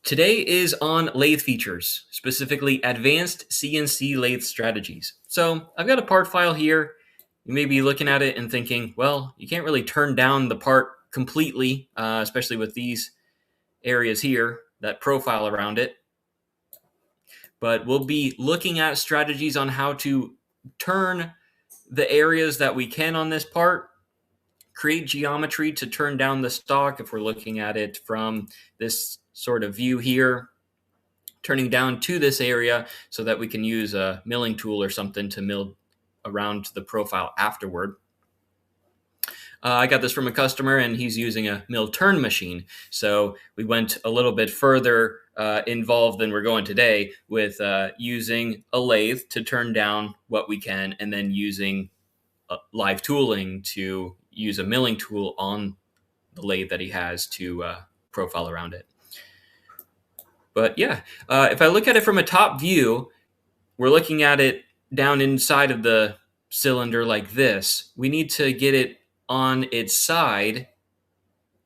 Today is on lathe features, specifically advanced CNC lathe strategies. So I've got a part file here. You may be looking at it and thinking, well, you can't really turn down the part completely, especially with these areas here, that profile around it. But we'll be looking at strategies on how to turn the areas that we can on this part, create geometry to turn down the stock if we're looking at it from this sort of view here, turning down to this area so that we can use a milling tool or something to mill around the profile afterward. I got this from a customer and he's using a mill turn machine. So we went a little bit further involved than we're going today with using a lathe to turn down what we can, and then using live tooling to use a milling tool on the lathe that he has to profile around it. But yeah, if I look at it from a top view, we're looking at it down inside of the cylinder like this. We need to get it on its side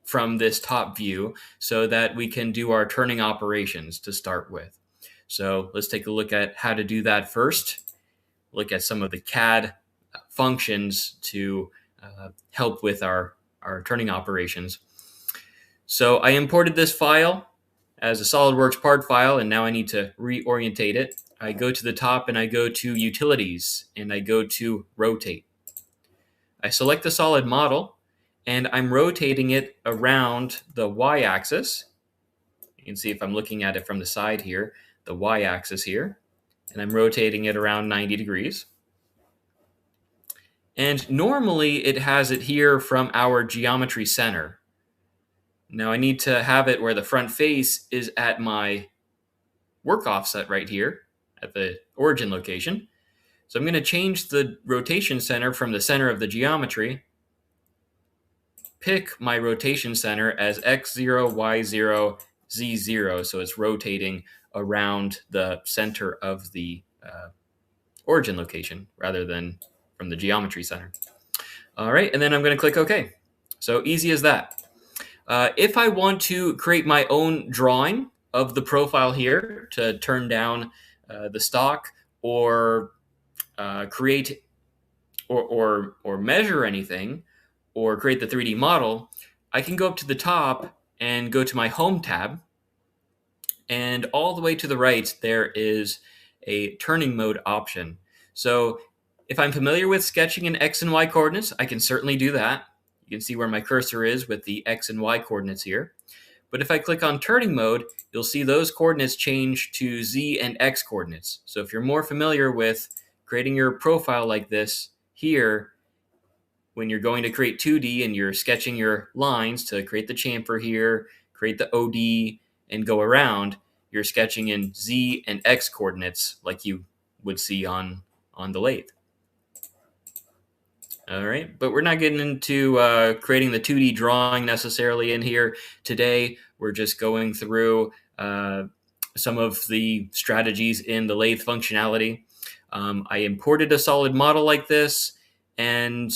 from this top view so that we can do our turning operations to start with. So let's take a look at how to do that first. Look at some of the CAD functions to help with our turning operations. So I imported this file as a SolidWorks part file, and now I need to reorientate it. I go to the top and I go to Utilities and I go to Rotate. I select the solid model and I'm rotating it around the y-axis. You can see if I'm looking at it from the side here, the y-axis here, and I'm rotating it around 90 degrees. And normally it has it here from our geometry center. Now I need to have it where the front face is at my work offset right here at the origin location. So I'm going to change the rotation center from the center of the geometry, pick my rotation center as X0, Y0, Z0, so it's rotating around the center of the origin location rather than from the geometry center. All right, and then I'm going to click OK. So easy as that. If I want to create my own drawing of the profile here to turn down the stock or create or measure anything or create the 3D model, I can go up to the top and go to my Home tab. And all the way to the right, there is a turning mode option. So if I'm familiar with sketching in X and Y coordinates, I can certainly do that. You can see where my cursor is with the X and Y coordinates here. But if I click on turning mode, you'll see those coordinates change to Z and X coordinates. So if you're more familiar with creating your profile like this here, when you're going to create 2D and you're sketching your lines to create the chamfer here, create the OD, and go around, you're sketching in Z and X coordinates like you would see on the lathe. All right, but we're not getting into creating the 2D drawing necessarily in here today. We're just going through some of the strategies in the lathe functionality. I imported a solid model like this, and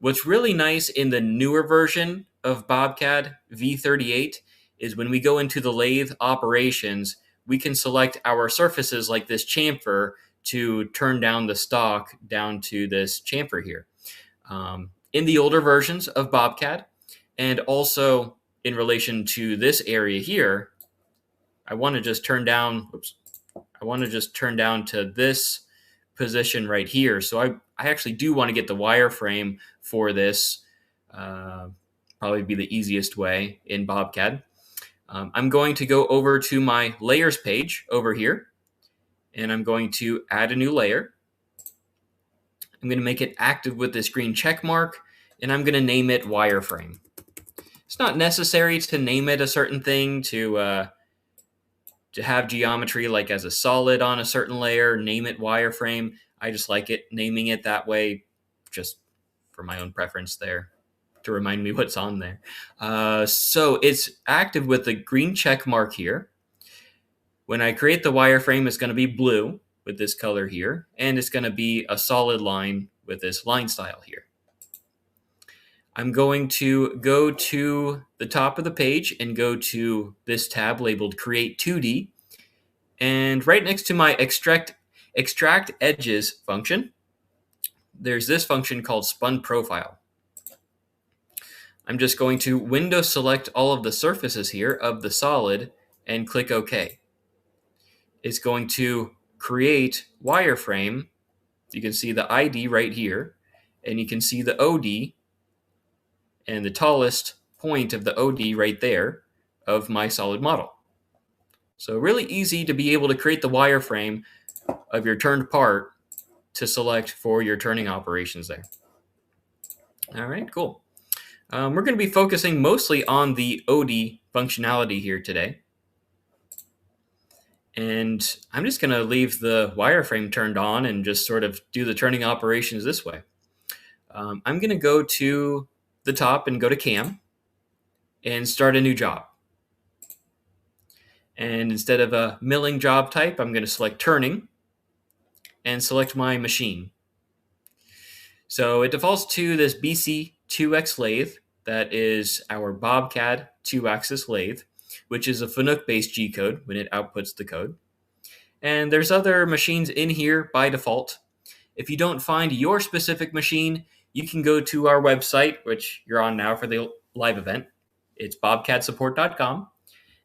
what's really nice in the newer version of BobCAD V38 is when we go into the lathe operations, we can select our surfaces like this chamfer to turn down the stock down to this chamfer here. In the older versions of BobCAD, and also in relation to this area here, I want to just turn down, I want to just turn down to this position right here. So I actually do want to get the wireframe for this, probably be the easiest way in BobCAD. I'm going to go over to my layers page over here, and I'm going to add a new layer. I'm going to make it active with this green check mark, and I'm going to name it wireframe. It's not necessary to name it a certain thing to have geometry like as a solid on a certain layer, name it wireframe. I just like it naming it that way just for my own preference there to remind me what's on there. So it's active with the green check mark here. When I create the wireframe, it's going to be blue with this color here, and it's going to be a solid line with this line style here. I'm going to go to the top of the page and go to this tab labeled Create 2D. And right next to my extract edges function, there's this function called Spun Profile. I'm just going to window select all of the surfaces here of the solid and click OK. It's going to create wireframe. You can see the ID right here, and you can see the OD and the tallest point of the OD right there of my solid model. So really easy to be able to create the wireframe of your turned part to select for your turning operations there. All right, cool. We're going to be focusing mostly on the OD functionality here today. And I'm just going to leave the wireframe turned on and just sort of do the turning operations this way. I'm going to go to the top and go to Cam and start a new job. And instead of a milling job type, I'm going to select turning and select my machine. So it defaults to this BC2X lathe. That is our Bobcat 2-axis lathe, which is a Fanuc-based G-code when it outputs the code. And there's other machines in here by default. If you don't find your specific machine, you can go to our website, which you're on now for the live event. It's bobcatsupport.com.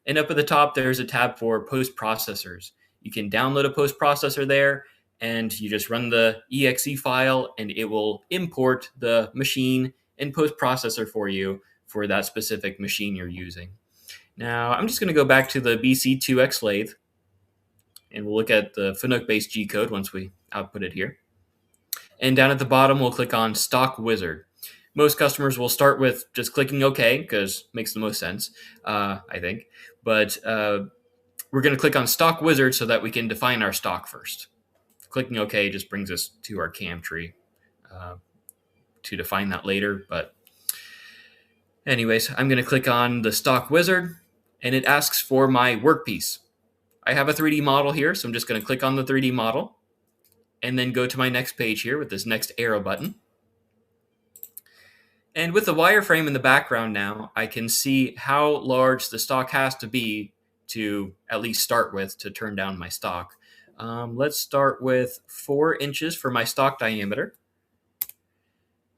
And up at the top, there's a tab for post-processors. You can download a post-processor there, and you just run the exe file, and it will import the machine and post-processor for you for that specific machine you're using. Now, I'm just going to go back to the BC2X lathe, and we'll look at the Fanuc-based G-code once we output it here. And down at the bottom, we'll click on Stock Wizard. Most customers will start with just clicking OK, because it makes the most sense, I think. But we're going to click on Stock Wizard so that we can define our stock first. Clicking OK just brings us to our cam tree to define that later. But anyways, I'm going to click on the Stock Wizard, and it asks for my workpiece. I have a 3D model here, so I'm just going to click on the 3D model and then go to my next page here with this next arrow button. And with the wireframe in the background now, I can see how large the stock has to be to at least start with to turn down my stock. Let's start with 4 inches for my stock diameter.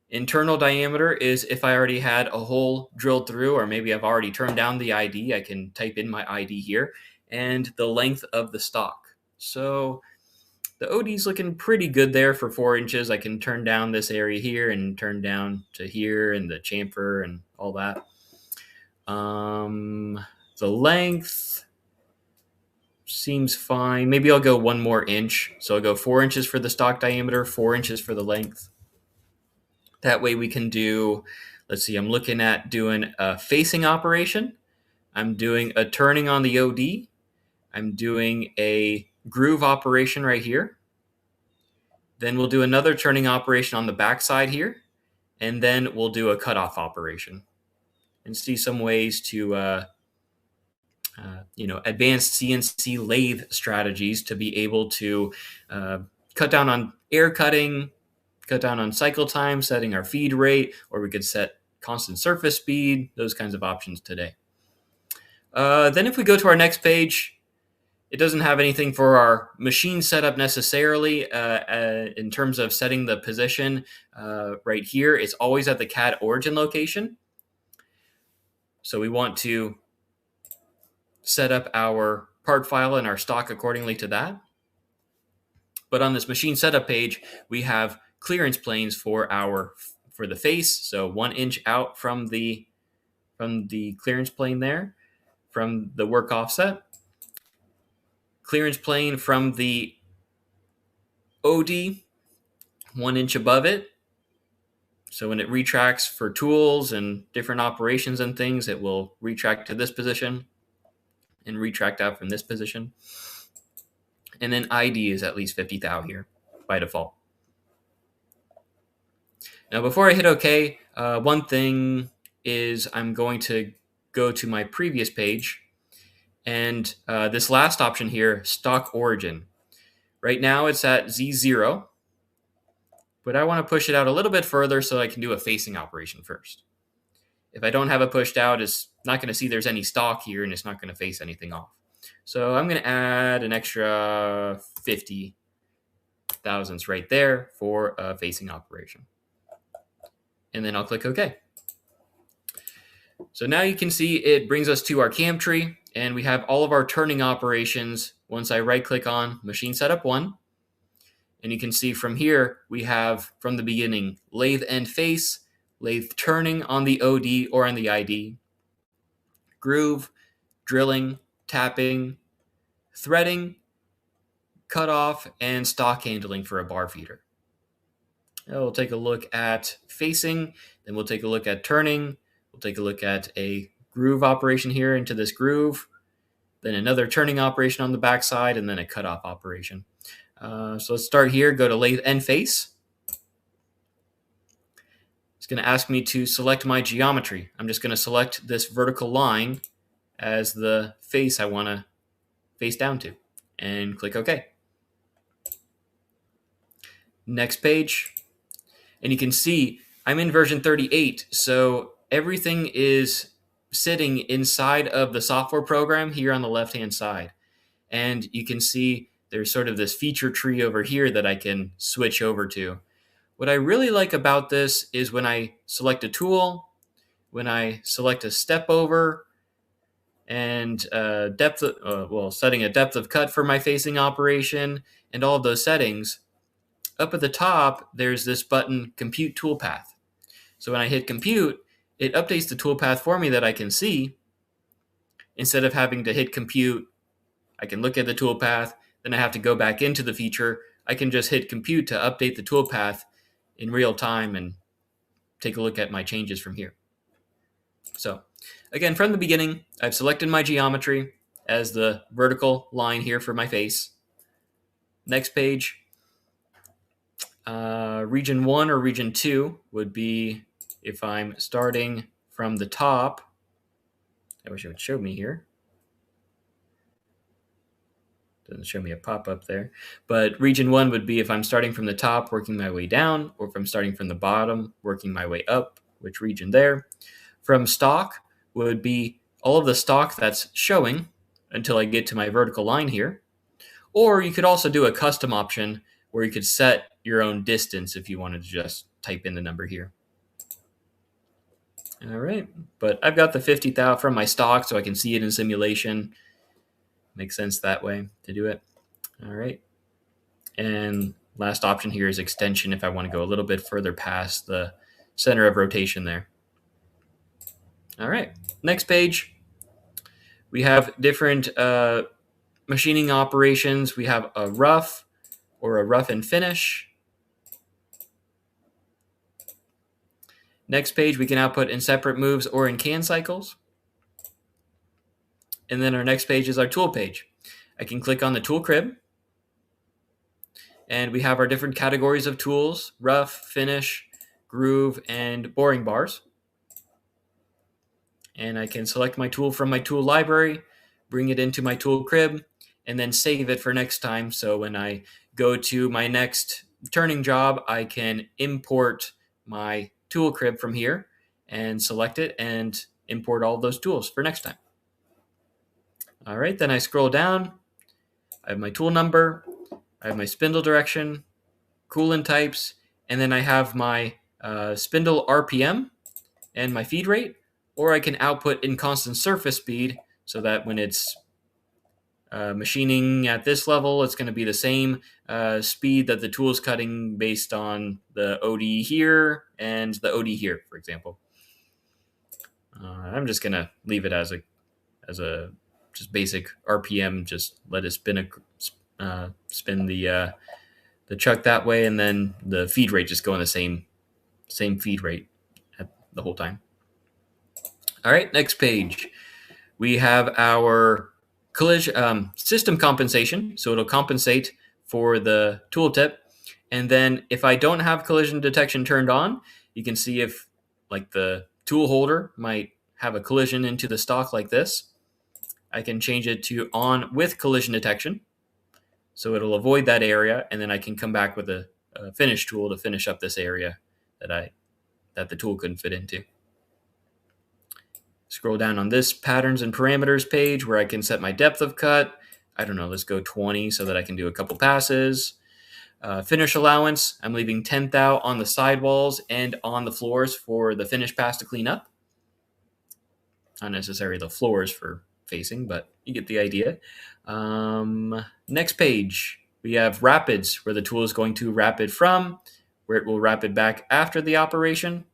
Internal diameter is if I already had a hole drilled through, or maybe I've already turned down the ID, I can type in my ID here, and the length of the stock. So the OD is looking pretty good there for 4 inches. I can turn down this area here and turn down to here and the chamfer and all that. The length seems fine. Maybe I'll go 1 more inch. So I'll go 4 inches for the stock diameter, 4 inches for the length. That way we can do, let's see, I'm looking at doing a facing operation. I'm doing a turning on the OD. I'm doing a groove operation right here. Then we'll do another turning operation on the back side here. And then we'll do a cutoff operation and see some ways to advanced CNC lathe strategies to be able to cut down on air cutting, cut down on cycle time, setting our feed rate, or we could set constant surface speed, those kinds of options today. Then if we go to our next page, it doesn't have anything for our machine setup necessarily in terms of setting the position right here. It's always at the CAD origin location. So we want to set up our part file and our stock accordingly to that. But on this machine setup page, we have clearance planes for the face. So 1 inch out from the clearance plane there, from the work offset. Clearance plane from the OD, 1 inch above it. So when it retracts for tools and different operations and things, it will retract to this position and retract out from this position. And then ID is at least 50 thou here by default. Now before I hit OK, one thing is I'm going to go to my previous page. And this last option here, stock origin. Right now it's at Z0, but I want to push it out a little bit further so I can do a facing operation first. if I don't have it pushed out, it's not going to see there's any stock here, and it's not going to face anything off. So I'm going to add an extra 50 thousandths right there for a facing operation. And then I'll click OK. So now you can see it brings us to our cam tree, and we have all of our turning operations. Once I right click on machine setup 1, and you can see from here we have from the beginning lathe end face, lathe turning on the OD or on the ID, groove, drilling, tapping, threading, cutoff, and stock handling for a bar feeder. Now we'll take a look at facing, then we'll take a look at turning, we'll take a look at a groove operation here into this groove, then another turning operation on the backside, and then a cutoff operation. So let's start here, go to lathe end face. It's going to ask me to select my geometry. I'm just going to select this vertical line as the face I want to face down to, and click OK. Next page. And you can see I'm in version 38, so everything is sitting inside of the software program here on the left-hand side. And you can see there's sort of this feature tree over here that I can switch over to. What I really like about this is when I select a tool, when I select a step over, and setting a depth of cut for my facing operation, and all of those settings, up at the top, there's this button, Compute Toolpath. So when I hit Compute, it updates the toolpath for me that I can see. Instead of having to hit Compute, I can look at the toolpath, then I have to go back into the feature. I can just hit Compute to update the toolpath in real time and take a look at my changes from here. So again, from the beginning, I've selected my geometry as the vertical line here for my face. Next page. Region 1 or region 2 would be if I'm starting from the top. I wish it would show me here. Doesn't show me a pop-up there. But region 1 would be if I'm starting from the top, working my way down, or if I'm starting from the bottom, working my way up, which region there. From stock would be all of the stock that's showing until I get to my vertical line here. Or you could also do a custom option where you could set your own distance if you wanted to just type in the number here. All right, but I've got the 50,000 from my stock so I can see it in simulation. Makes sense that way to do it. All right, and last option here is extension if I want to go a little bit further past the center of rotation there. All right, next page. We have different machining operations. We have a rough or a rough and finish. Next page, we can output in separate moves or in can cycles. And then our next page is our tool page. I can click on the tool crib. And we have our different categories of tools: rough, finish, groove, and boring bars. And I can select my tool from my tool library, bring it into my tool crib, and then save it for next time. So when I go to my next turning job, I can import my tool crib from here and select it and import all of those tools for next time. All right, then I scroll down. I have my tool number, I have my spindle direction, coolant types, and then I have my spindle RPM and my feed rate, or I can output in constant surface speed so that when it's machining at this level, it's going to be the same speed that the tool is cutting based on the OD here and the OD here, for example. I'm just going to leave it as a just basic RPM. Just let it spin the chuck that way, and then the feed rate just go in the same feed rate the whole time. All right, next page. We have our collision system compensation, so it'll compensate for the tooltip. And then if I don't have collision detection turned on, you can see if like the tool holder might have a collision into the stock like this. I can change it to on with collision detection, so it'll avoid that area, and then I can come back with a finish tool to finish up this area that the tool couldn't fit into. Scroll down on this patterns and parameters page where I can set my depth of cut. I don't know, let's go 20 so that I can do a couple passes. Finish allowance, I'm leaving 10 thou on the sidewalls and on the floors for the finish pass to clean up. Not necessarily the floors for facing, but you get the idea. Next page, we have rapids, where the tool is going to rapid from, where it will rapid back after the operation.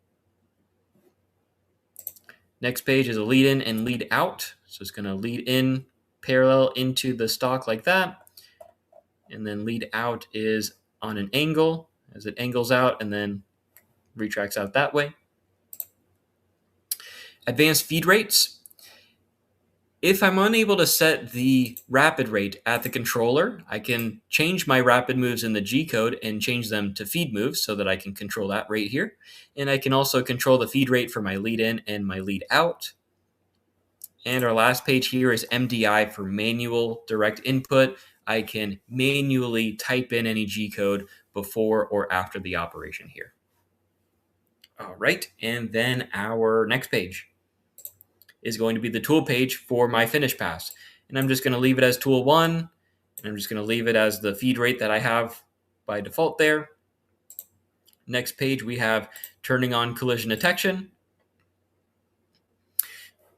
Next page is a lead in and lead out. So it's going to lead in parallel into the stock like that. And then lead out is on an angle as it angles out and then retracts out that way. Advanced feed rates. If I'm unable to set the rapid rate at the controller, I can change my rapid moves in the G code and change them to feed moves so that I can control that rate here. And I can also control the feed rate for my lead in and my lead out. And our last page here is MDI for manual direct input. I can manually type in any G code before or after the operation here. All right, and then our next page is going to be the tool page for my finish pass. And I'm just going to leave it as tool 1, and I'm just going to leave it as the feed rate that I have by default there. Next page, we have turning on collision detection.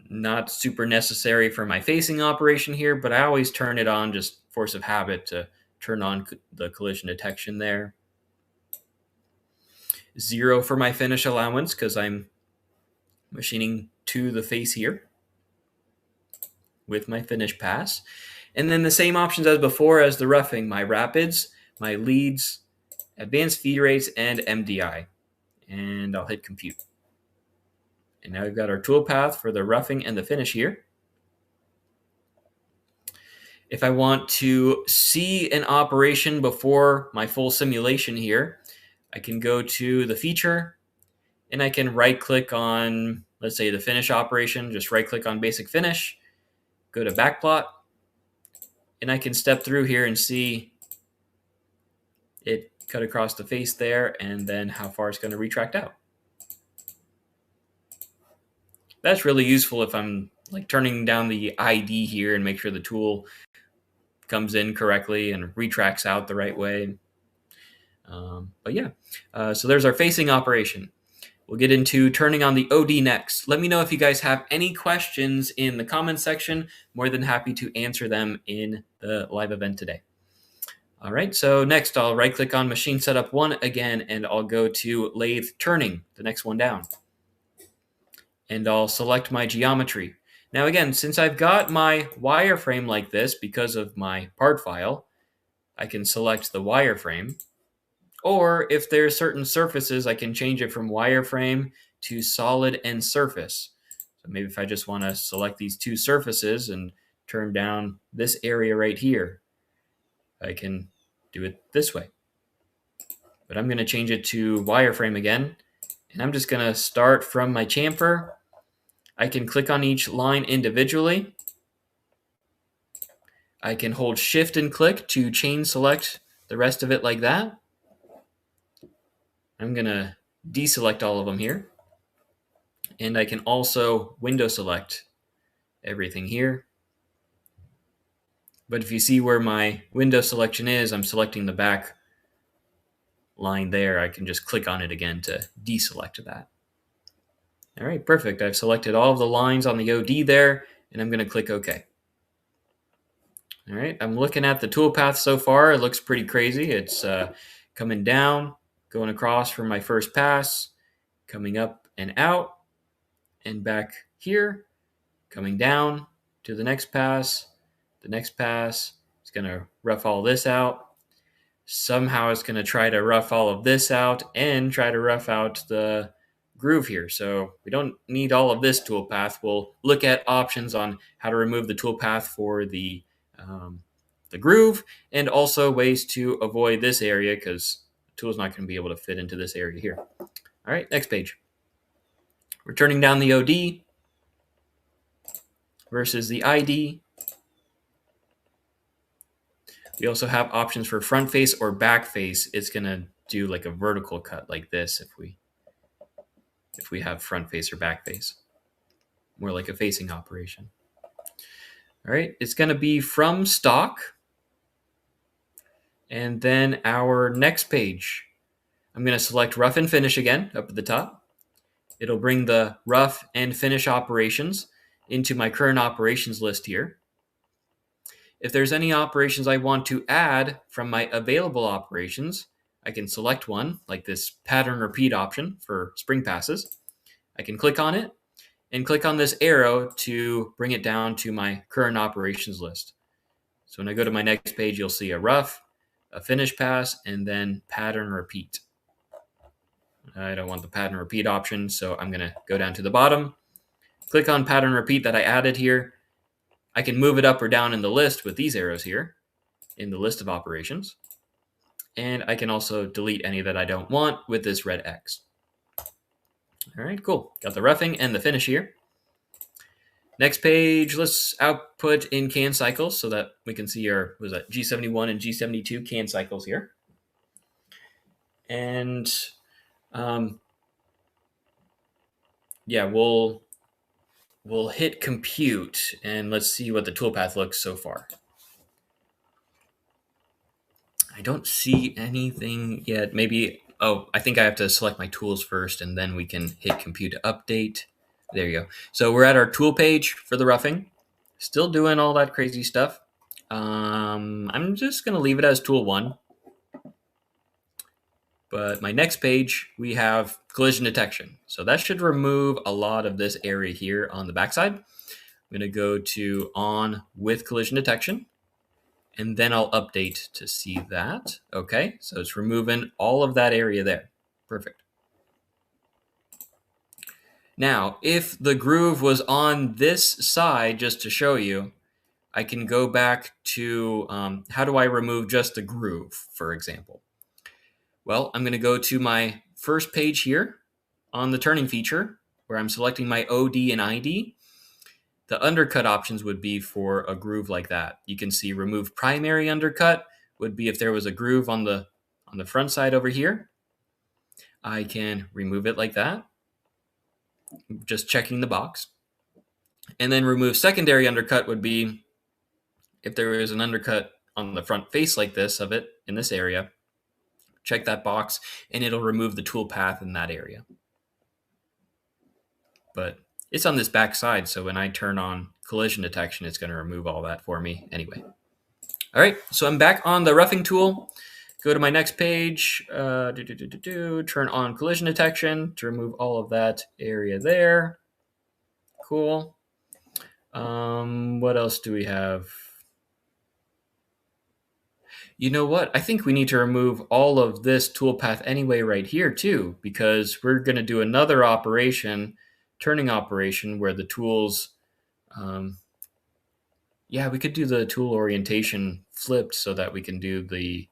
Not super necessary for my facing operation here, but I always turn it on, just force of habit, to turn on the collision detection there. 0 for my finish allowance because I'm machining to the face here with my finish pass. And then the same options as before as the roughing, my rapids, my leads, advanced feed rates, and MDI. And I'll hit compute. And now we've got our toolpath for the roughing and the finish here. If I want to see an operation before my full simulation here, I can go to the feature and I can right click on, let's say, the finish operation, just right click on basic finish, go to backplot, and I can step through here and see it cut across the face there and then how far it's going to retract out. That's really useful if I'm like turning down the ID here and make sure the tool comes in correctly and retracts out the right way. But yeah, so there's our facing operation. We'll get into turning on the OD next. Let me know if you guys have any questions in the comments section. More than happy to answer them in the live event today. All right, so next I'll right click on machine setup 1 again, and I'll go to lathe turning, the next one down. And I'll select my geometry. Now again, since I've got my wireframe like this because of my part file, I can select the wireframe. Or if there are certain surfaces, I can change it from wireframe to solid and surface. So maybe if I just want to select these two surfaces and turn down this area right here, I can do it this way. But I'm going to change it to wireframe again. And I'm just going to start from my chamfer. I can click on each line individually. I can hold shift and click to chain select the rest of it like that. I'm going to deselect all of them here. And I can also window select everything here. But if you see where my window selection is, I'm selecting the back line there. I can just click on it again to deselect that. All right, perfect. I've selected all of the lines on the OD there, and I'm going to click OK. All right, I'm looking at the toolpath so far. It looks pretty crazy. It's coming down, going across from my first pass, coming up and out, and back here, coming down to the next pass. The next pass is going to rough all this out. Somehow it's going to try to rough all of this out and try to rough out the groove here. So we don't need all of this toolpath. We'll look at options on how to remove the toolpath for the groove, and also ways to avoid this area because the tool is not going to be able to fit into this area here. All right, next page. We're turning down the OD versus the ID. We also have options for front face or back face. It's going to do like a vertical cut like this if we have front face or back face. more like a facing operation. All right, it's going to be from stock. And then our next page, I'm going to select rough and finish again up at the top. It'll bring the rough and finish operations into my current operations list here. If there's any operations I want to add from my available operations, I can select one, like this pattern repeat option for spring passes. I can click on it and click on this arrow to bring it down to my current operations list. So when I go to my next page, you'll see a rough, a finish pass, and then pattern repeat. I don't want the pattern repeat option, so I'm going to go down to the bottom, click on pattern repeat that I added here. I can move it up or down in the list with these arrows here in the list of operations. And I can also delete any that I don't want with this red X. All right, cool. Got the roughing and the finish here. Next page, let's output in can cycles so that we can see our G71 and G72 can cycles here. And yeah, we'll hit compute and let's see what the toolpath looks so far. I don't see anything yet. Maybe, I think I have to select my tools first and then we can hit compute to update. There you go. So we're at our tool page for the roughing. Still doing all that crazy stuff. I'm just going to leave it as tool 1. But my next page, we have collision detection. So that should remove a lot of this area here on the backside. I'm going to go to on with collision detection. And then I'll update to see that. Okay, so it's removing all of that area there. Perfect. Now, if the groove was on this side, just to show you, I can go back to how do I remove just the groove, for example? Well, I'm going to go to my first page here on the turning feature where I'm selecting my OD and ID. The undercut options would be for a groove like that. You can see remove primary undercut would be if there was a groove on the front side over here. I can remove it like that, just checking the box. And then remove secondary undercut would be if there is an undercut on the front face like this of it in this area. Check that box and it'll remove the tool path in that area. But it's on this back side, so when I turn on collision detection, it's going to remove all that for me anyway. All right, so I'm back on the roughing tool. Go to my next page, turn on collision detection to remove all of that area there. Cool. What else do we have? You know what? I think we need to remove all of this toolpath anyway right here too, because we're going to do another operation, turning operation, where the tools, we could do the tool orientation flipped so that we can do the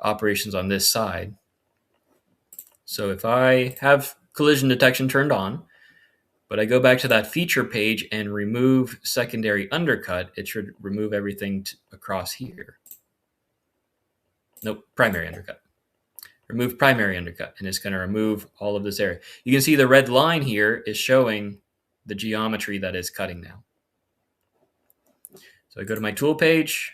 operations on this side. So if I have collision detection turned on, but I go back to that feature page and remove secondary undercut, it should remove everything across here. Nope, primary undercut. Remove primary undercut, and it's going to remove all of this area. You can see the red line here is showing the geometry that is cutting now. So I go to my tool page.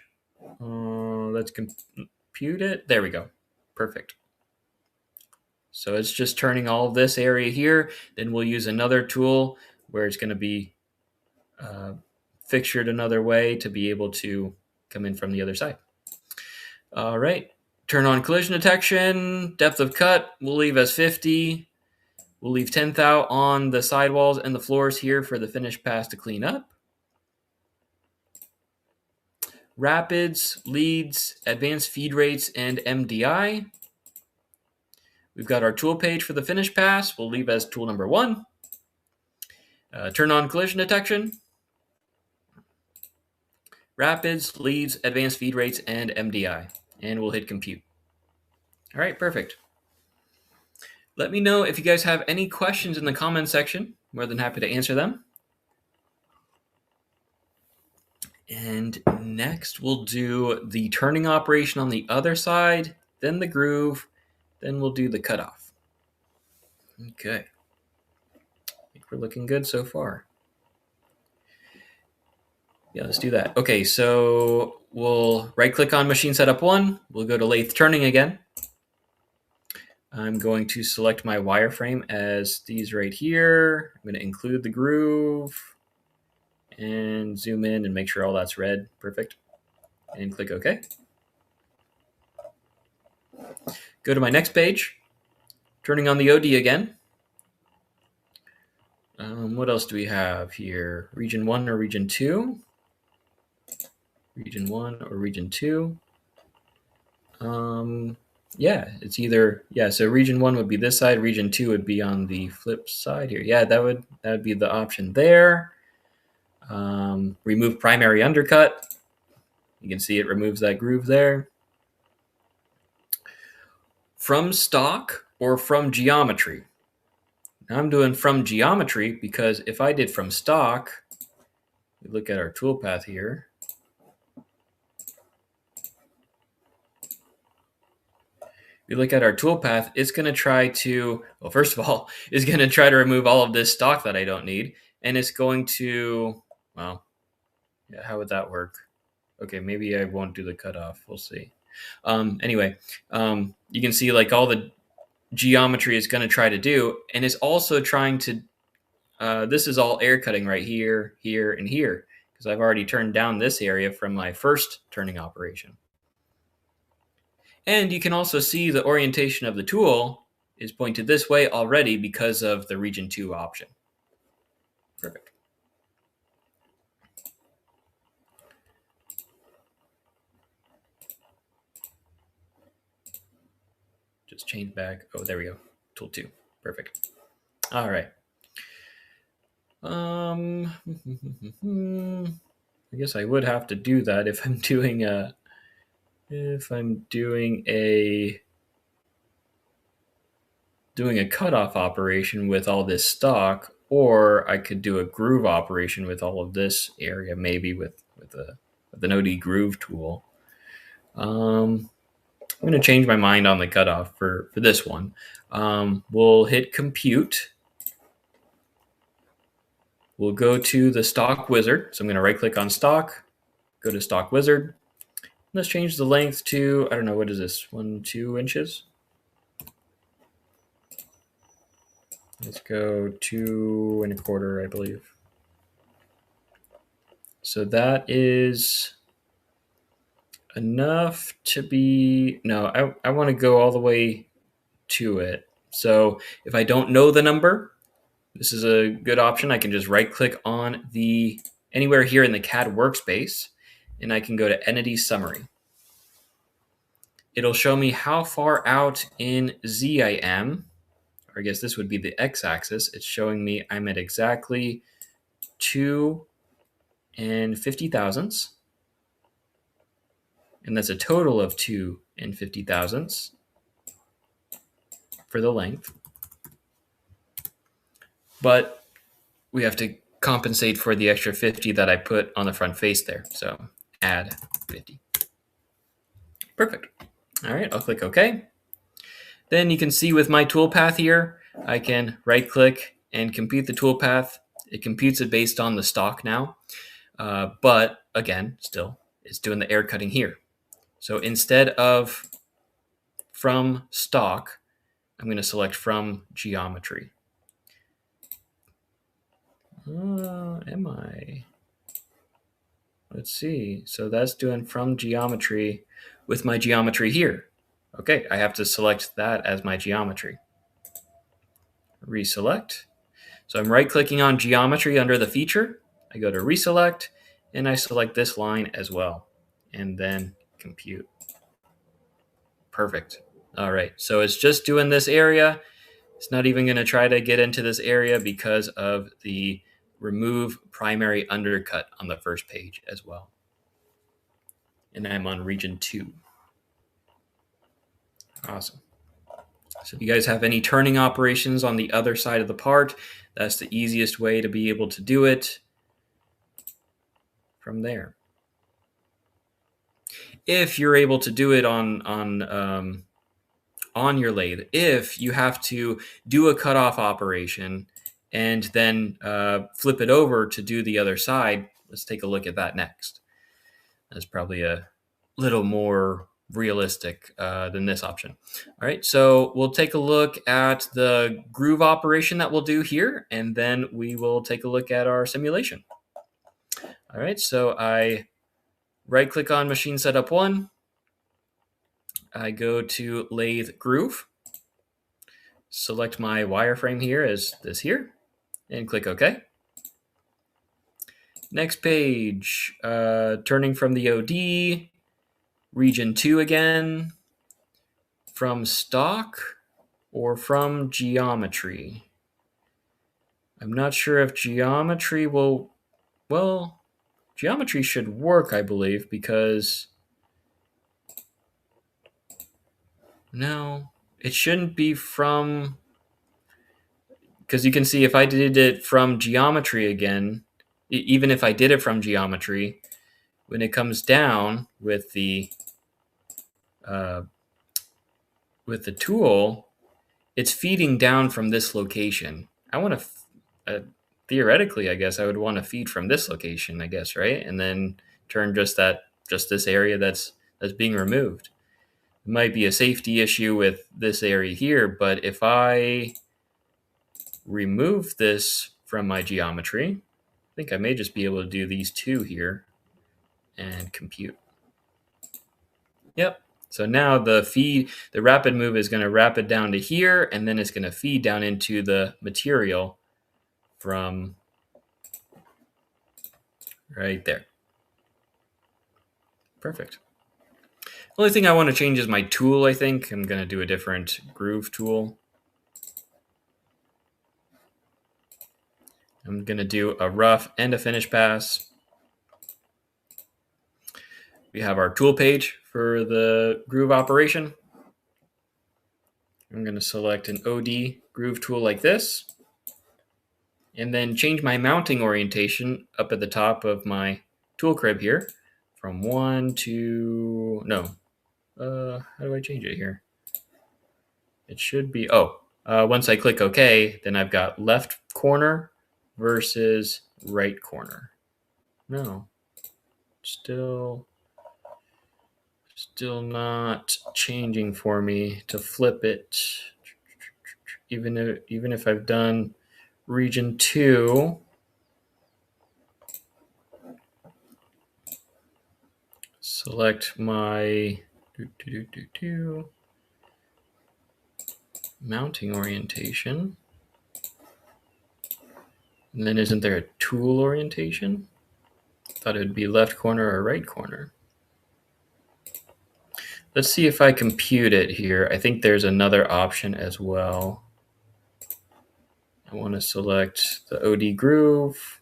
Let's compute it. There we go. Perfect. So it's just turning all of this area here. Then we'll use another tool where it's going to be fixtured another way to be able to come in from the other side. All right. Turn on collision detection. Depth of cut we'll leave as 50. We'll leave 10 thou on the sidewalls and the floors here for the finish pass to clean up. Rapids, leads, advanced feed rates, and MDI. We've got our tool page for the finish pass. We'll leave as tool number 1. Turn on collision detection. Rapids, leads, advanced feed rates, and MDI. And we'll hit compute. All right, perfect. Let me know if you guys have any questions in the comment section. More than happy to answer them. And next we'll do the turning operation on the other side, then the groove, then we'll do the cutoff. Okay. I think we're looking good so far. Yeah, let's do that. Okay, so we'll right click on machine setup 1. We'll go to lathe turning again. I'm going to select my wireframe as these right here. I'm going to include the groove and zoom in and make sure all that's red. Perfect. And click OK. Go to my next page, turning on the OD again. What else do we have here? Region 1 or region 2? Region 1 or region 2? Yeah, it's either, so region 1 would be this side, region 2 would be on the flip side here. Yeah, that would be the option there. Remove primary undercut. You can see it removes that groove there. From stock or from geometry? Now I'm doing from geometry because if I did from stock, we look at our toolpath here. We look at our toolpath, it's going to try to, well, first of all, it's going to try to remove all of this stock that I don't need. And it's going to, well, yeah, how would that work? Okay, maybe I won't do the cutoff. We'll see. Anyway, you can see like all the geometry is going to try to do, and it's also trying to, this is all air cutting right here, here, and here, because I've already turned down this area from my first turning operation. And you can also see the orientation of the tool is pointed this way already because of the region 2 option. Perfect. Just change back. Oh, there we go. Tool 2. Perfect. All right. I guess I would have to do that if I'm doing a cutoff operation with all this stock, or I could do a groove operation with all of this area, maybe with an OD groove tool. I'm going to change my mind on the cutoff for this one. We'll hit compute. We'll go to the stock wizard. So I'm going to right click on stock, go to stock wizard. Let's change the length to, I don't know, what is this? 2 inches? Let's go 2 1/4, I believe. So that is enough to be, no, I want to go all the way to it. So if I don't know the number, this is a good option. I can just right click on the anywhere here in the CAD workspace, and I can go to entity summary. It'll show me how far out in Z I am, or I guess this would be the x-axis. It's showing me I'm at exactly 2 50,000ths. And that's a total of 2 50,000ths for the length. But we have to compensate for the extra 50 that I put on the front face there. So add 50. Perfect. All right, I'll click OK. Then you can see with my toolpath here, I can right click and compute the toolpath. It computes it based on the stock now. But again, still, it's doing the air cutting here. So instead of from stock, I'm going to select from geometry. Am I? Let's see. So that's doing from geometry with my geometry here. Okay, I have to select that as my geometry. Reselect. So I'm right clicking on geometry under the feature. I go to reselect and I select this line as well. And then compute. Perfect. All right, so it's just doing this area. It's not even going to try to get into this area because of the remove primary undercut on the first page as well. And I'm on region 2. Awesome. So if you guys have any turning operations on the other side of the part, that's the easiest way to be able to do it from there. If you're able to do it on your lathe, if you have to do a cutoff operation and then flip it over to do the other side, let's take a look at that next. That's probably a little more realistic than this option. All right, so we'll take a look at the groove operation that we'll do here, and then we will take a look at our simulation. All right, so I right-click on Machine Setup 1. I go to Lathe Groove, select my wireframe here as this here, and click OK. Next page, turning from the OD, region 2 again, from stock or from geometry. I'm not sure if geometry will, well, geometry should work, I believe, because, no, it shouldn't be from, because you can see if I did it from geometry again, even if I did it from geometry, when it comes down with the tool, it's feeding down from this location. I want to, theoretically, I guess I would want to feed from this location, I guess, right? And then turn just this area that's being removed. It might be a safety issue with this area here, but if I remove this from my geometry, I think I may just be able to do these two here and compute. Yep. So now the rapid move is going to wrap it down to here, and then it's going to feed down into the material from right there. Perfect. The only thing I want to change is my tool, I think. I'm going to do a different groove tool. I'm going to do a rough and a finish pass. We have our tool page for the groove operation. I'm going to select an OD groove tool like this, and then change my mounting orientation up at the top of my tool crib here from 1 to, no, how do I change it here? It should be, once I click OK, then I've got left corner versus right corner. No, still not changing for me to flip it. Even if I've done region 2, select my mounting orientation. And then isn't there a tool orientation? Thought it would be left corner or right corner. Let's see if I compute it here. I think there's another option as well. I want to select the OD groove.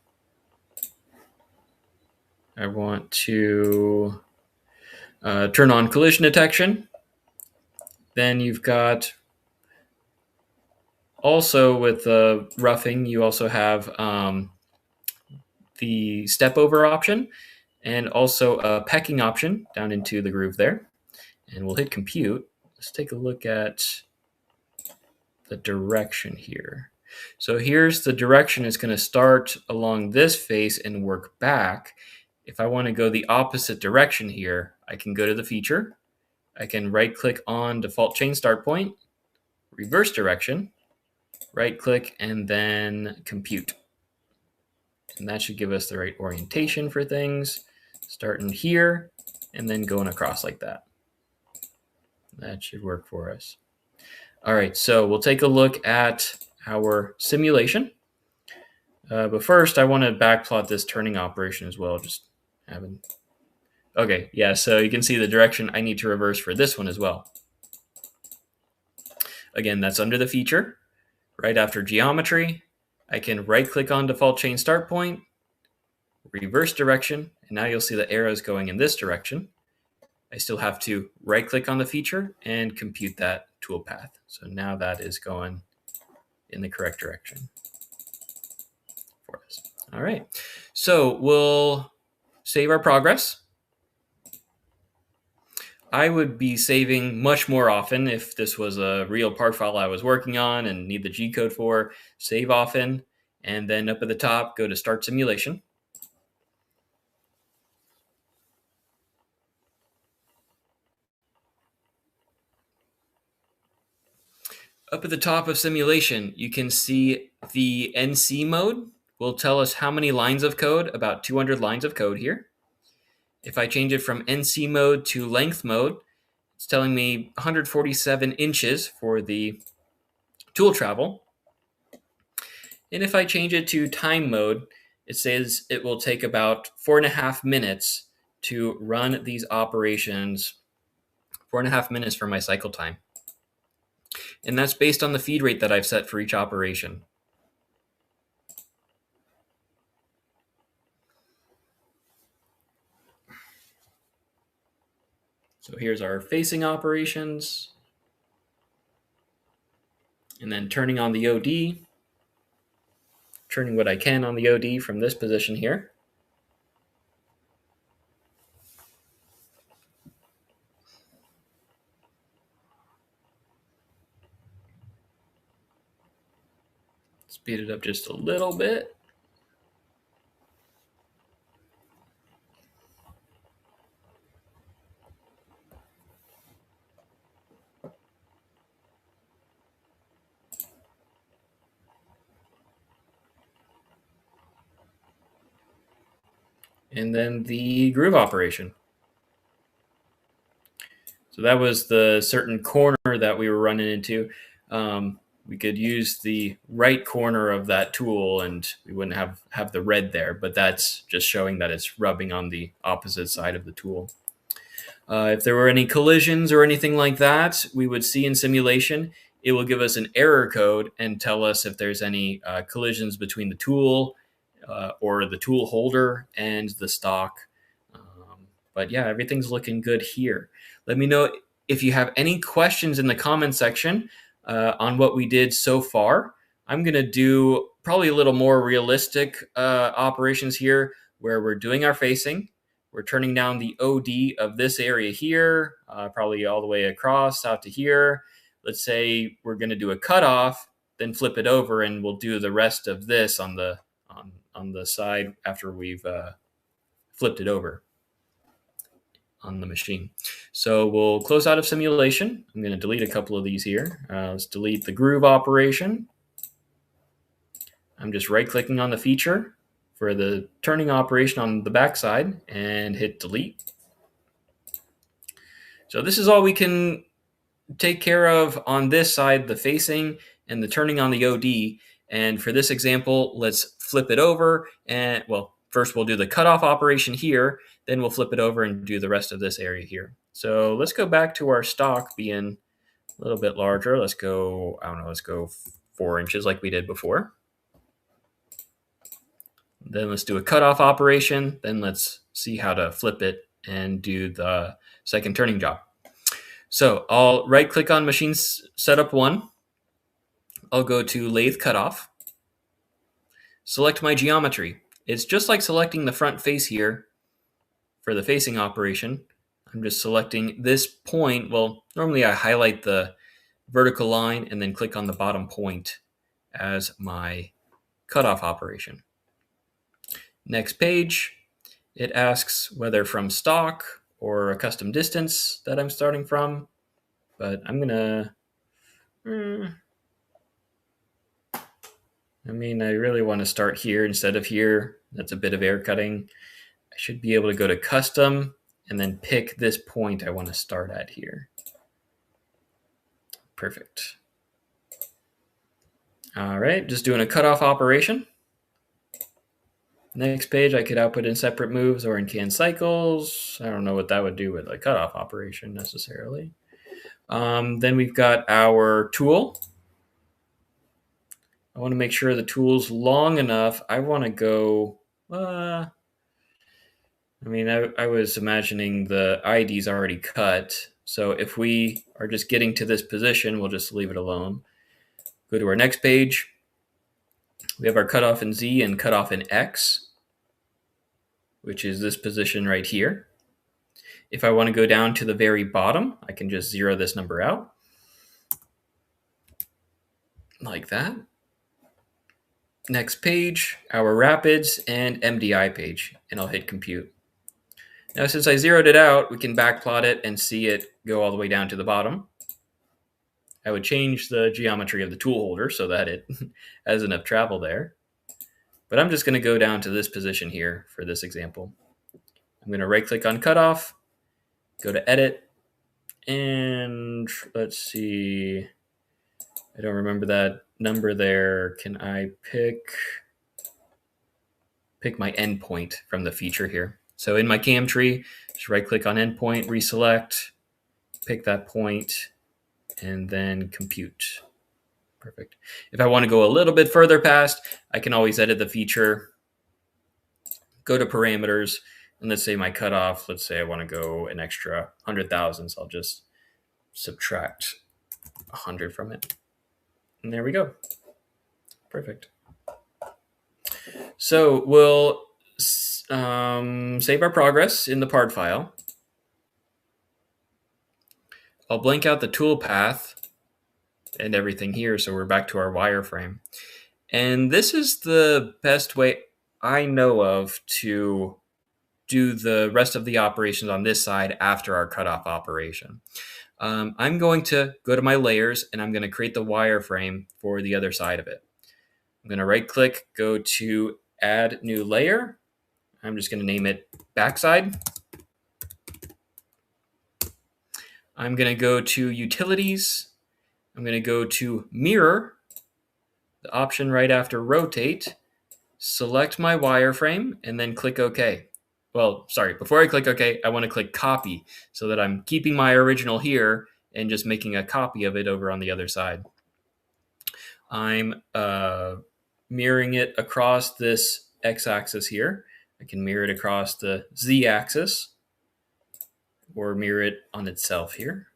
I want to turn on collision detection. Then you've got also with the roughing, you also have the step over option and also a pecking option down into the groove there. And we'll hit compute. Let's take a look at the direction here. So here's the direction. It's going to start along this face and work back. If I want to go the opposite direction here, I can go to the feature. I can right click on default chain start point, reverse direction, right click, and then compute. And that should give us the right orientation for things, starting here and then going across like that. That should work for us. All right, so we'll take a look at our simulation. But first, I want to backplot this turning operation as well. Okay, yeah, so you can see the direction I need to reverse for this one as well. Again, that's under the feature. Right after geometry, I can right-click on default chain start point, reverse direction, and now you'll see the arrows going in this direction. I still have to right-click on the feature and compute that toolpath. So now that is going in the correct direction for us. All right, so we'll save our progress. I would be saving much more often if this was a real part file I was working on and need the G code for. Save often, and then up at the top, go to Start Simulation. Up at the top of simulation, you can see the NC mode will tell us how many lines of code, about 200 lines of code here. If I change it from NC mode to length mode, it's telling me 147 inches for the tool travel. And if I change it to time mode, it says it will take about 4.5 minutes to run these operations, 4.5 minutes for my cycle time. And that's based on the feed rate that I've set for each operation. So here's our facing operations. And then turning on the OD, turning what I can on the OD from this position here. Speed it up just a little bit. And then the groove operation. So that was the certain corner that we were running into. We could use the right corner of that tool and we wouldn't have the red there, but that's just showing that it's rubbing on the opposite side of the tool. If there were any collisions or anything like that, we would see in simulation. It will give us an error code and tell us if there's any collisions between the tool or the tool holder and the stock. But yeah, everything's looking good here. Let me know if you have any questions in the comment section on what we did so far. I'm going to do probably a little more realistic operations here where we're doing our facing. We're turning down the OD of this area here, probably all the way across out to here. Let's say we're going to do a cutoff, then flip it over, and we'll do the rest of this on the side after we've flipped it over on the machine. So we'll close out of simulation. I'm going to delete a couple of these here. Let's delete the groove operation. I'm just right-clicking on the feature for the turning operation on the backside and hit delete. So this is all we can take care of on this side, the facing and the turning on the OD. And for this example, let's flip it over. And well, first we'll do the cutoff operation here, then we'll flip it over and do the rest of this area here. So let's go back to our stock being a little bit larger. Let's go, I don't know, let's go 4 inches like we did before. Then let's do a cutoff operation. Then let's see how to flip it and do the second turning job. So I'll right click on machine setup 1. I'll go to lathe cutoff. Select my geometry. It's just like selecting the front face here for the facing operation. I'm just selecting this point. Well, normally I highlight the vertical line and then click on the bottom point as my cutoff operation. Next page, it asks whether from stock or a custom distance that I'm starting from, but I'm gonna, I really want to start here instead of here. That's a bit of air cutting. I should be able to go to custom and then pick this point I want to start at here. Perfect. All right, just doing a cutoff operation. Next page, I could output in separate moves or in canned cycles. I don't know what that would do with a cutoff operation necessarily. Then we've got our tool. I want to make sure the tool's long enough. I want to go, I was imagining the ID's already cut. So if we are just getting to this position, we'll just leave it alone. Go to our next page. We have our cutoff in Z and cutoff in X, which is this position right here. If I want to go down to the very bottom, I can just zero this number out. Like that. Next page, our rapids and MDI page, and I'll hit compute. Now, since I zeroed it out, we can backplot it and see it go all the way down to the bottom. I would change the geometry of the tool holder so that it has enough travel there. But I'm just going to go down to this position here for this example. I'm going to right click on cutoff, go to edit, and let's see. I don't remember that number there. Can I pick my endpoint from the feature here? So in my cam tree, just right click on endpoint, reselect, pick that point, and then compute. Perfect. If I want to go a little bit further past, I can always edit the feature, go to parameters, and let's say my cutoff, let's say I want to go an extra 100,000. So I'll just subtract 100 from it. And there we go. Perfect. So we'll save our progress in the part file. I'll blank out the toolpath and everything here, so we're back to our wireframe. And this is the best way I know of to do the rest of the operations on this side after our cutoff operation. I'm going to go to my layers, and I'm going to create the wireframe for the other side of it. I'm going to right click, go to add new layer. I'm just going to name it backside. I'm going to go to utilities. I'm going to go to mirror, the option right after rotate, select my wireframe, and then click OK. Well, sorry, before I click OK, I want to click copy so that I'm keeping my original here and just making a copy of it over on the other side. I'm mirroring it across this x-axis here. I can mirror it across the z-axis or mirror it on itself here.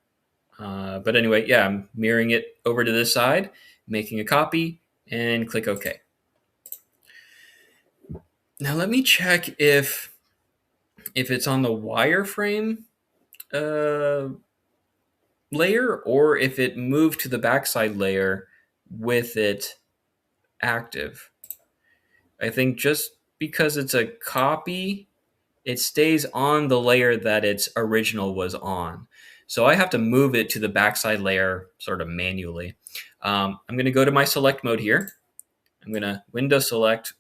But anyway, yeah, I'm mirroring it over to this side, making a copy, and click OK. Now let me check if it's on the wireframe layer or if it moved to the backside layer with it active. I think just because it's a copy, it stays on the layer that its original was on. So I have to move it to the backside layer sort of manually. I'm going to go to my select mode here. I'm going to window select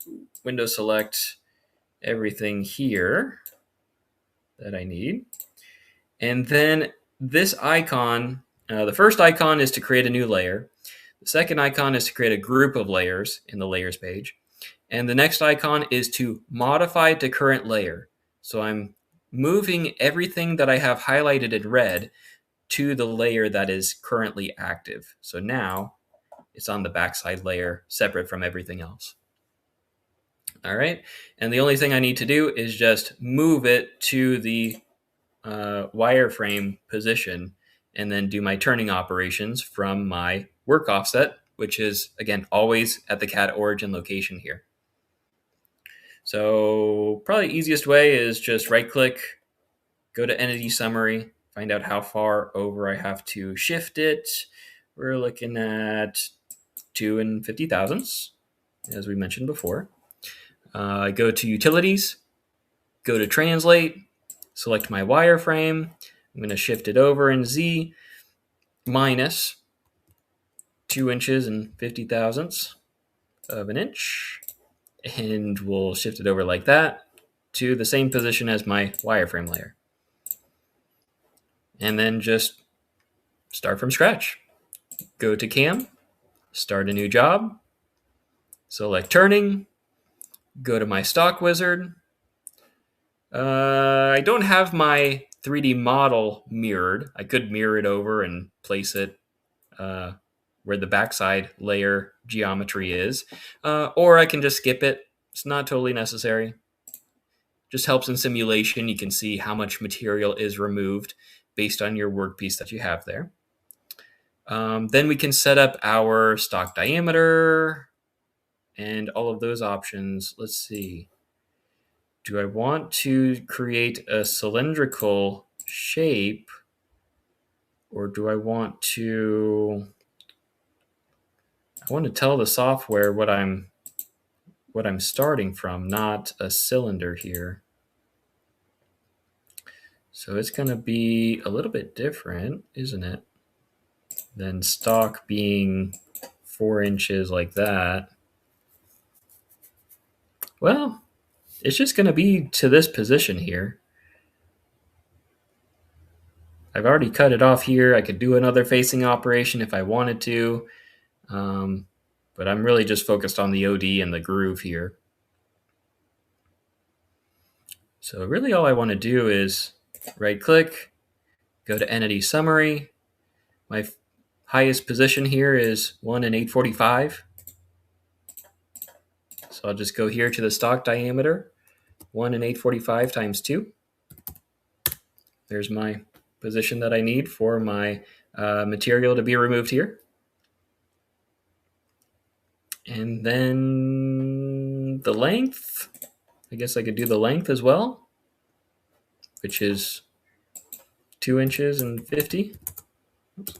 everything here that I need. And then this icon, the first icon is to create a new layer. The second icon is to create a group of layers in the layers page. And the next icon is to modify to current layer. So I'm moving everything that I have highlighted in red to the layer that is currently active. So now it's on the backside layer separate from everything else. All right. And the only thing I need to do is just move it to the wireframe position and then do my turning operations from my work offset, which is, again, always at the CAD origin location here. So probably easiest way is just right click, go to entity summary, find out how far over I have to shift it. We're looking at 2 50,000ths, as we mentioned before. Go to utilities, go to translate, select my wireframe. I'm going to shift it over in Z minus 2 inches and 50,000ths of an inch. And we'll shift it over like that to the same position as my wireframe layer. And then just start from scratch. Go to cam, start a new job, select turning, go to my stock wizard. I don't have my 3D model mirrored. I could mirror it over and place it where the backside layer geometry is, or I can just skip it. It's not totally necessary. Just helps in simulation. You can see how much material is removed based on your workpiece that you have there. Then we can set up our stock diameter and all of those options. Let's see. Do I want to create a cylindrical shape, or do I want to tell the software what I'm starting from, not a cylinder here. So it's going to be a little bit different, isn't it? then stock being 4 inches like that, well, it's just going to be to this position here. I've already cut it off here. I could do another facing operation if I wanted to, but I'm really just focused on the OD and the groove here. So really all I want to do is right click, go to Entity Summary. My highest position here is 1 in 845. So I'll just go here to the stock diameter, 1 in 845 times 2. There's my position that I need for my material to be removed here. And then the length, I guess I could do the length as well, which is 2 inches and 50. Oops.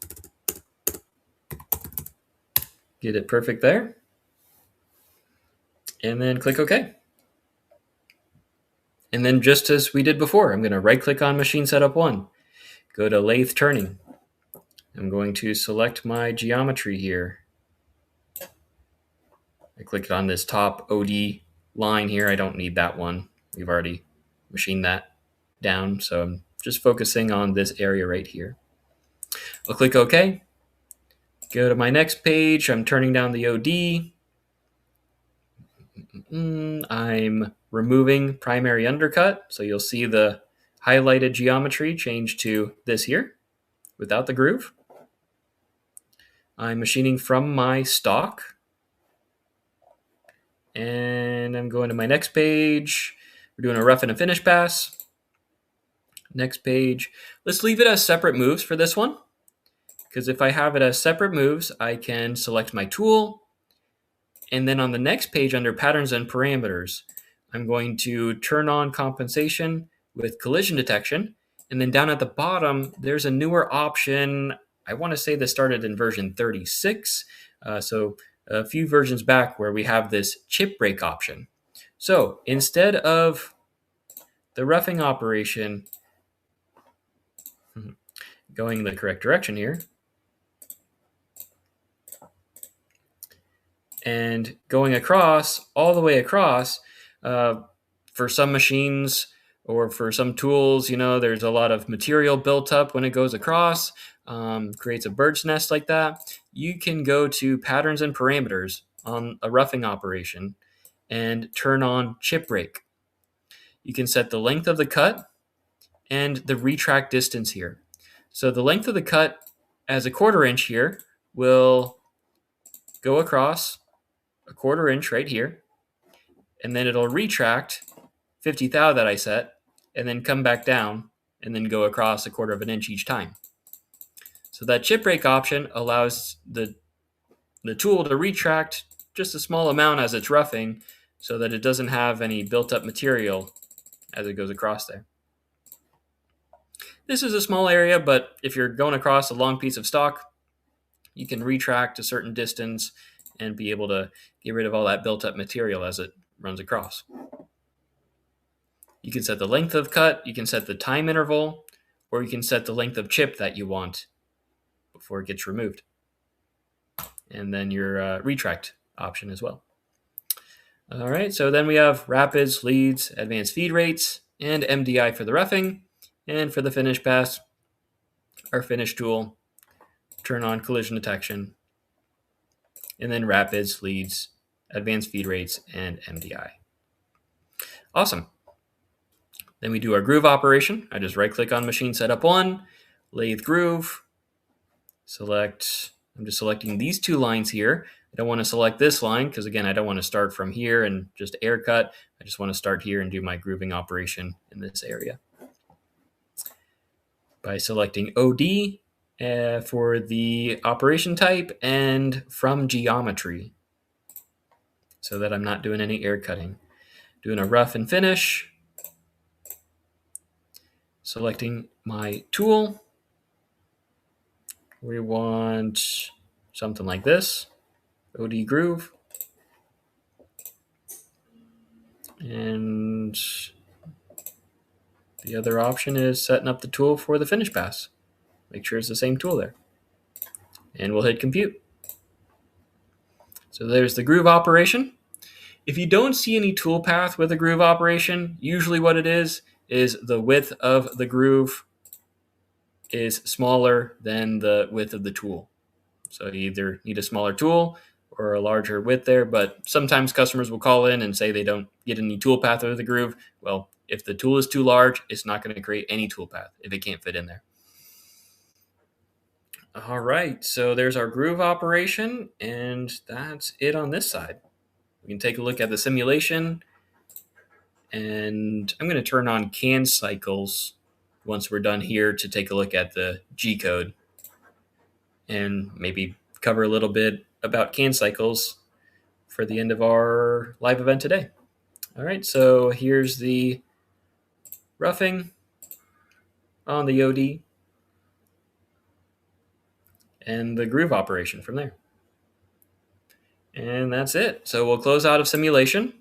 Get it perfect there. And then click OK. And then just as we did before, I'm going to right click on Machine Setup 1, go to Lathe Turning. I'm going to select my geometry here. I click on this top OD line here. I don't need that one. We've already machined that down. So I'm just focusing on this area right here. I'll click OK. Go to my next page. I'm turning down the OD. I'm removing primary undercut. So you'll see the highlighted geometry change to this here without the groove. I'm machining from my stock. And I'm going to my next page. We're doing a rough and a finish pass. Next page. Let's leave it as separate moves for this one, because if I have it as separate moves, I can select my tool. And then on the next page under patterns and parameters, I'm going to turn on compensation with collision detection. And then down at the bottom, there's a newer option. I want to say this started in version 36. So a few versions back where we have this chip break option. So instead of the roughing operation going in the correct direction here and going across, all the way across, for some machines or for some tools, you know, there's a lot of material built up when it goes across, creates a bird's nest like that. You can go to patterns and parameters on a roughing operation and turn on chip break. You can set the length of the cut and the retract distance here. So the length of the cut as a 1/4 inch here will go across a 1/4 inch right here, and then it'll retract 50 thou that I set, and then come back down and then go across a 1/4 of an inch each time. So that chip break option allows the tool to retract just a small amount as it's roughing so that it doesn't have any built up material as it goes across there. This is a small area, but if you're going across a long piece of stock, you can retract a certain distance and be able to get rid of all that built up material as it runs across. You can set the length of cut, you can set the time interval, or you can set the length of chip that you want before it gets removed. And then your retract option as well. All right, so then we have rapids, leads, advanced feed rates, and MDI for the roughing. And for the finish pass, our finish tool, turn on collision detection, and then rapids, leads, advanced feed rates, and MDI. Awesome. Then we do our groove operation. I just right click on Machine Setup 1, Lathe Groove, select, I'm just selecting these 2 lines here. I don't want to select this line because, again, I don't want to start from here and just air cut. I just want to start here and do my grooving operation in this area. By selecting OD for the operation type and from geometry so that I'm not doing any air cutting. Doing a rough and finish, selecting my tool. We want something like this, OD groove. And the other option is setting up the tool for the finish pass. Make sure it's the same tool there. and we'll hit compute. So there's the groove operation. If you don't see any toolpath with a groove operation, usually what it is the width of the groove is smaller than the width of the tool. So you either need a smaller tool or a larger width there, but sometimes customers will call in and say they don't get any toolpath over the groove. Well, if the tool is too large, it's not going to create any toolpath if it can't fit in there. All right, so there's our groove operation, and that's it on this side. We can take a look at the simulation, and I'm going to turn on CAN cycles once we're done here to take a look at the G code and maybe cover a little bit about CAN cycles for the end of our live event today. All right, so here's the roughing on the OD and the groove operation from there. And that's it. So we'll close out of simulation.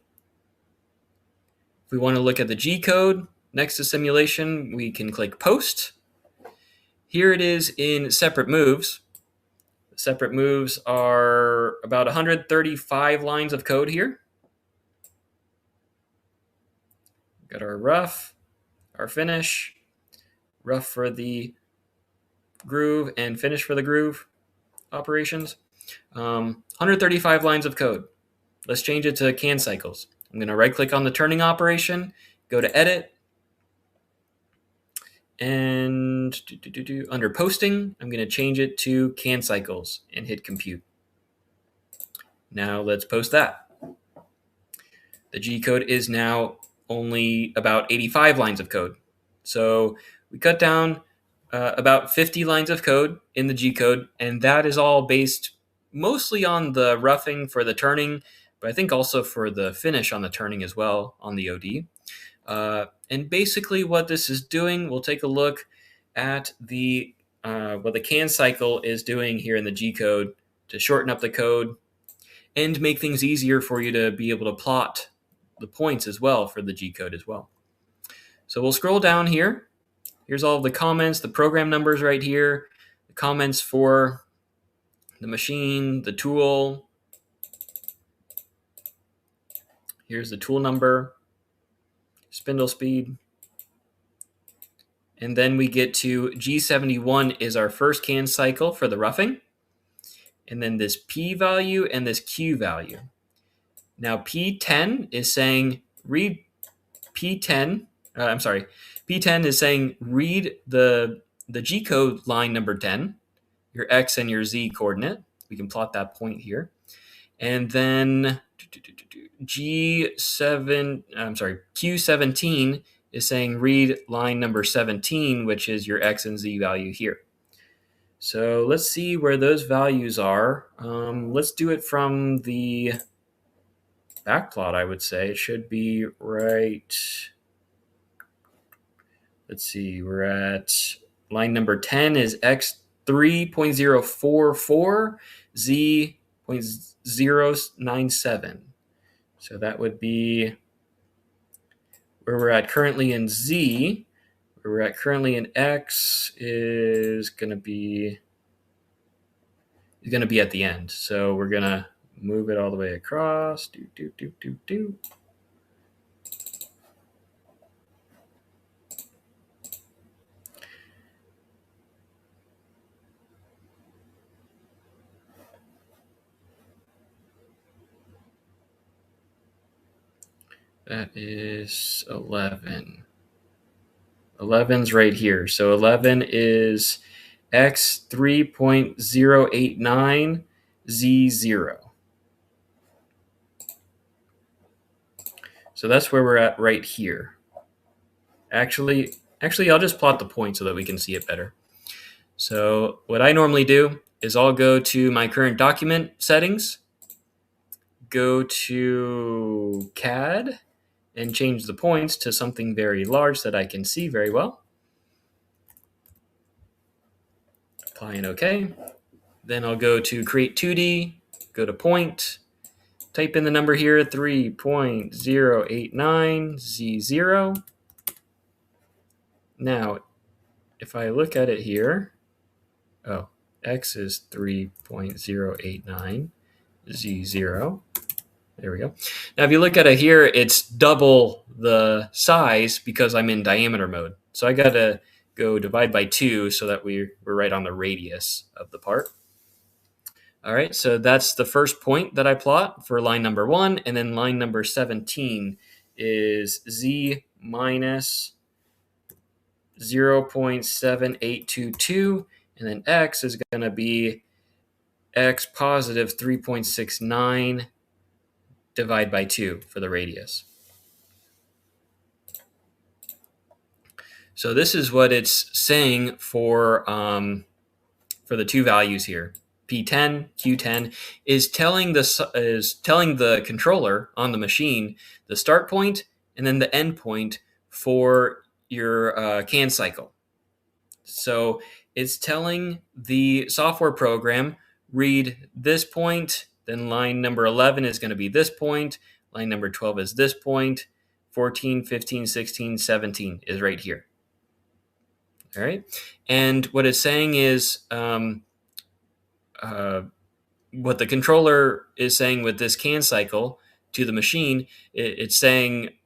If we want to look at the G code next to simulation, we can click post. Here it is in separate moves. Separate moves are about 135 lines of code here. Got our rough, our finish, rough for the groove, and finish for the groove operations. 135 lines of code. Let's change it to CAN cycles. I'm going to right click on the turning operation, go to edit, and under posting, I'm going to change it to CAN cycles and hit compute. Now let's post that. The G code is now only about 85 lines of code. So we cut down about 50 lines of code in the G code, and that is all based mostly on the roughing for the turning, but I think also for the finish on the turning as well on the OD. And basically what this is doing, we'll take a look at the what the CAN cycle is doing here in the G code to shorten up the code and make things easier for you to be able to plot the points as well for the G code as well. So we'll scroll down here. Here's all of the comments, the program numbers right here, the comments for the machine, the tool. Here's the tool number, spindle speed. And then we get to G71 is our first CAN cycle for the roughing. And then this P value and this Q value. Now P10 is saying read P10. P10 is saying read the G code line number 10, your X and your Z coordinate. We can plot that point here. And then Q17 is saying read line number 17, which is your X and Z value here. So let's see where those values are. Let's do it from the backplot, I would say. It should be right. Let's see, we're at line number 10 is X 3.044, Z 0.097. So that would be where we're at currently in Z. Where we're at currently in X is going to be at the end. So we're going to move it all the way across. That is 11. 11's right here. So 11 is X 3.089 Z0. So that's where we're at right here. Actually, I'll just plot the point so that we can see it better. So what I normally do is I'll go to my current document settings, go to CAD, and change the points to something very large that I can see very well. Apply and OK. Then I'll go to Create 2D, go to Point, type in the number here, 3.089 Z0. Now, if I look at it here, oh, X is 3.089, Z0. There we go. Now, if you look at it here, it's double the size because I'm in diameter mode. So I got to go divide by 2 so that we're right on the radius of the part. All right, so that's the first point that I plot for line number 1. And then line number 17 is Z minus 0.7822. And then X is going to be X positive 3.69 divide by 2 for the radius. So this is what it's saying for the two values here. P10, Q10 is telling the controller on the machine the start point and then the end point for your can cycle. So it's telling the software program, read this point, then line number 11 is going to be this point, line number 12 is this point, 14, 15, 16, 17 is right here. All right. And what it's saying is what the controller is saying with this can cycle to the machine, it's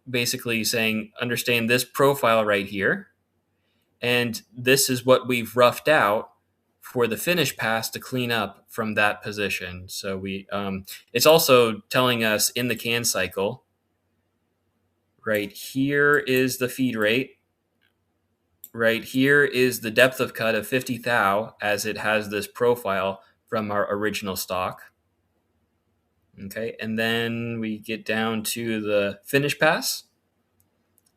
basically saying, understand this profile right here. And this is what we've roughed out for the finish pass to clean up from that position. So it's also telling us in the can cycle, right here is the feed rate. Right here is the depth of cut of 50 thou as it has this profile from our original stock. Okay, and then we get down to the finish pass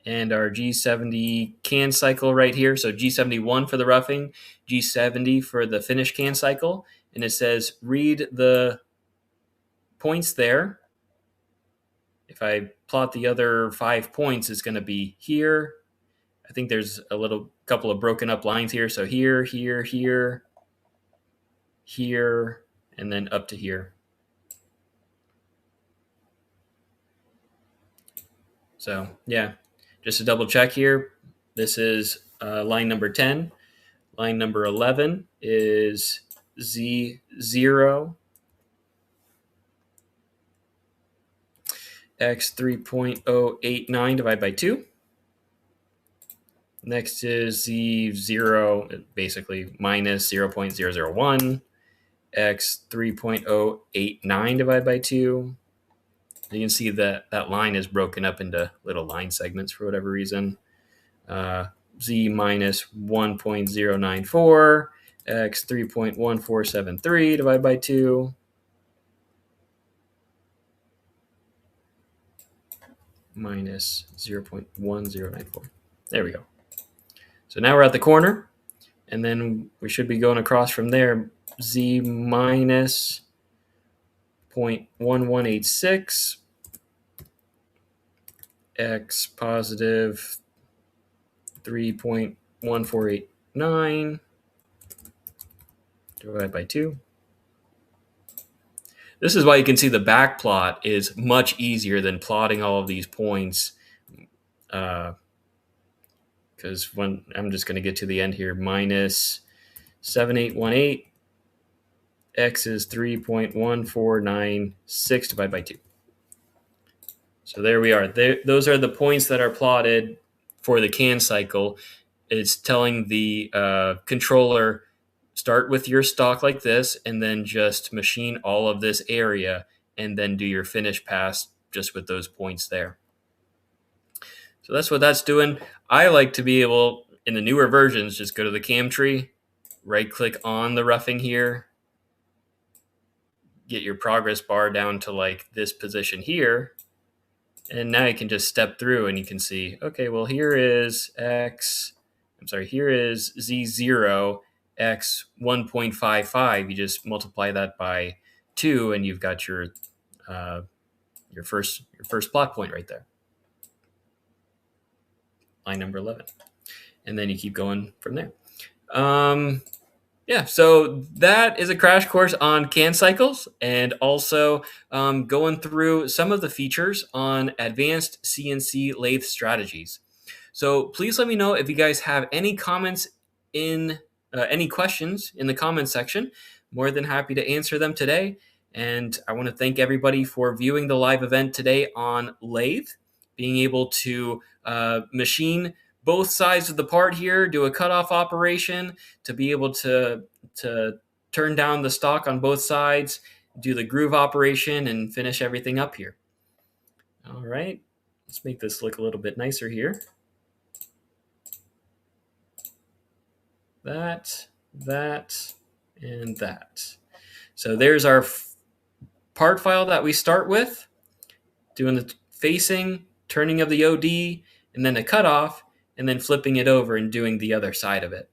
and our G70 can cycle right here. So G71 for the roughing, G70 for the finish can cycle. And it says read the points there. If I plot the other 5 points, it's going to be here. I think there's a couple of broken up lines here. So here, here, here, here, and then up to here. So yeah, just to double check here, this is line number 10. Line number 11 is Z0, X 3.089 divided by 2. Next is Z0, basically minus 0.001, X 3.089 divided by 2. You can see that that line is broken up into little line segments for whatever reason. Z minus 1.094, X 3.1473 divided by 2. Minus 0.1094. There we go. So now we're at the corner, and then we should be going across from there. Z minus 0.1186, X positive 3.1489 divided by 2. This is why you can see the back plot is much easier than plotting all of these points. Because when I'm just going to get to the end here, minus 7818, X is 3.1496 divided by 2. So there we are. Those are the points that are plotted for the can cycle. It's telling the controller, start with your stock like this, and then just machine all of this area, and then do your finish pass just with those points there. So that's what that's doing. I like to be able, in the newer versions, just go to the cam tree, right-click on the roughing here, get your progress bar down to like this position here, and now you can just step through and you can see, okay, well, here is here is Z0, X 1.55. You just multiply that by 2, and you've got your first plot point right there. Line number 11. And then you keep going from there. Yeah, so that is a crash course on can cycles, and also going through some of the features on advanced CNC lathe strategies. So please let me know if you guys have any comments in any questions in the comments section. More than happy to answer them today. And I want to thank everybody for viewing the live event today on Lathe, being able to machine both sides of the part here, do a cutoff operation to be able to turn down the stock on both sides, do the groove operation, and finish everything up here. All right, let's make this look a little bit nicer here. That, and that. So there's our part file that we start with, doing the facing, turning of the OD, and then a cutoff, and then flipping it over and doing the other side of it.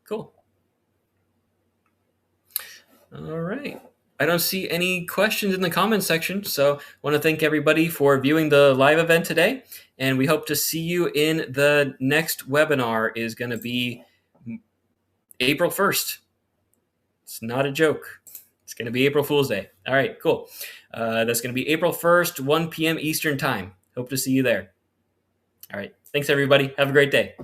Cool. All right. I don't see any questions in the comments section, so I want to thank everybody for viewing the live event today, and we hope to see you in the next webinar. Is going to be April 1st. It's not a joke. It's going to be April Fool's Day. All right, cool. That's going to be April 1st, 1 p.m. Eastern Time. Hope to see you there. All right. Thanks, everybody. Have a great day.